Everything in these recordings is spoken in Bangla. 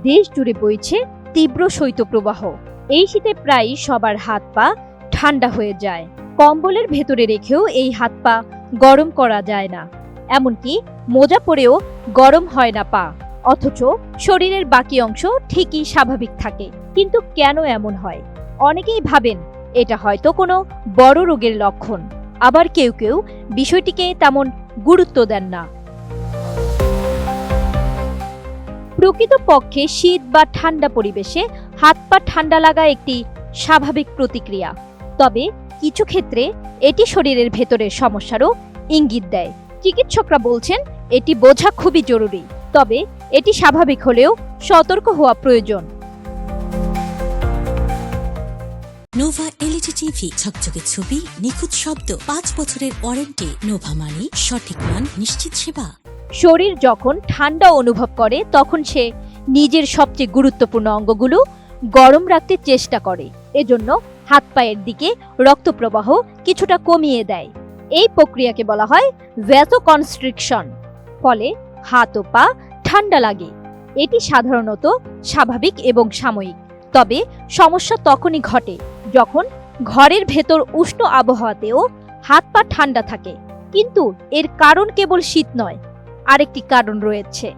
দেশ জুড়ে বইছে তীব্র শৈত্যপ্রবাহ। এই শীতে প্রায় সবার হাত পা ঠান্ডা হয়ে যায়। কম্বলের ভেতরে রেখেও এই হাত পা গরম করা যায় না, এমনকি মোজা পরেও গরম হয় না পা। অথচ শরীরের বাকি অংশ ঠিকই স্বাভাবিক থাকে। কিন্তু কেন এমন হয়? অনেকেই ভাবেন এটা হয়তো কোনো বড় রোগের লক্ষণ, আবার কেউ কেউ বিষয়টিকে তেমন গুরুত্ব দেন না। প্রকৃতপক্ষে শীত বা ঠান্ডা পরিবেশে হাত পা ঠান্ডা লাগা একটি স্বাভাবিক প্রতিক্রিয়া। তবে কিছু ক্ষেত্রে এটি শরীরের ভেতরের সমস্যারও ইঙ্গিত দেয়। চিকিৎসকরা বলছেন এটি বোঝা খুবই জরুরি। তবে এটি স্বাভাবিক হলেও সতর্ক হওয়া প্রয়োজন। নোভা এলইডি টিভি, ঝকঝকে ছবি, নিখুঁত শব্দ, 5 বছরের ওয়ারেন্টি। নোভা মানে সঠিক মান, নিশ্চিত সেবা। শরীর যখন ঠান্ডা অনুভব করে তখন সে নিজের সবচেয়ে গুরুত্বপূর্ণ অঙ্গগুলো গরম রাখতে চেষ্টা করে। এজন্য হাত পায়ের দিকে রক্ত প্রবাহ কিছুটা কমিয়ে দেয়। এই প্রক্রিয়াকে বলা হয় ভ্যাসোকনস্ট্রিকশন। ফলে হাত ও পা ঠান্ডা লাগে। এটি সাধারণত স্বাভাবিক এবং সাময়িক। তবে সমস্যা তখনই ঘটে যখন ঘরের ভেতর উষ্ণ আবহাওয়াতেও হাত পা ঠান্ডা থাকে। কিন্তু এর কারণ কেবল শীত নয়, আরেকটি কারণ রয়েছে।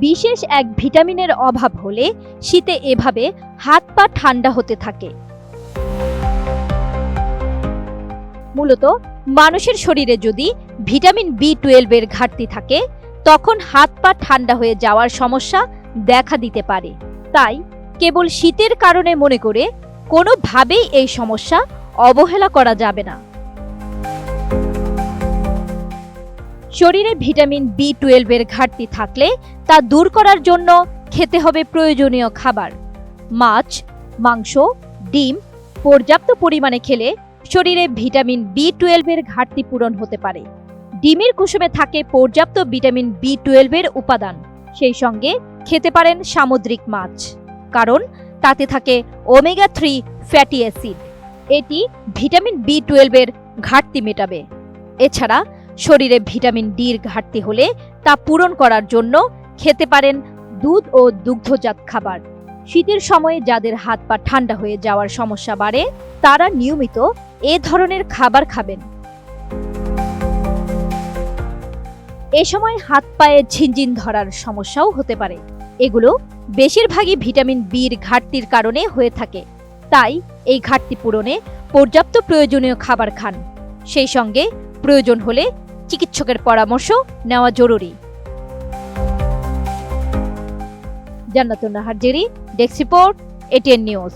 বিশেষ এক ভিটামিনের অভাব হলে শীতে এভাবে হাত পা ঠান্ডা হতে থাকে। মূলত মানুষের শরীরে যদি ভিটামিন B12 এর ঘাটতি থাকে তখন হাত পা ঠান্ডা হয়ে যাওয়ার সমস্যা দেখা দিতে পারে। তাই কেবল শীতের কারণে মনে করে কোনোভাবেই এই সমস্যা অবহেলা করা যাবে না। শরীরে ভিটামিন B12 এর ঘাটতি থাকলে তা দূর করার জন্য খেতে হবে প্রয়োজনীয় খাবার। মাছ, মাংস, ডিম পর্যাপ্ত পরিমাণে খেলে শরীরে ভিটামিন B12 এর ঘাটতি পূরণ হতে পারে। ডিমের কুসুমে থাকে পর্যাপ্ত ভিটামিন B12 এর উপাদান। সেই সঙ্গে খেতে পারেন সামুদ্রিক মাছ, কারণ তাতে থাকে ওমেগা 3 ফ্যাটি অ্যাসিড। এটি ভিটামিন B12 এর ঘাটতি মেটাবে। এছাড়া শরীরে ভিটামিন ডির ঘাটতি হলে তা পূরণ করার জন্য খেতে পারেন দুধ ও দুগ্ধজাত খাবার। শীতের সময়ে যাদের হাত পা ঠান্ডা হয়ে যাওয়ার সমস্যা বাড়ে তারা নিয়মিত এ ধরনের খাবার খাবেন। এ সময় হাত পায়ে ঝিনঝিন ধরার সমস্যাও হতে পারে। এগুলো বেশিরভাগই ভিটামিন বির ঘাটতির কারণে হয়ে থাকে। তাই এই ঘাটতি পূরণে পর্যাপ্ত প্রয়োজনীয় খাবার খান। সেই সঙ্গে প্রয়োজন হলে চিকিৎসকের পরামর্শ নেওয়া জরুরি। জান্নাতুন Nahar Jerry, desk report, ATN news.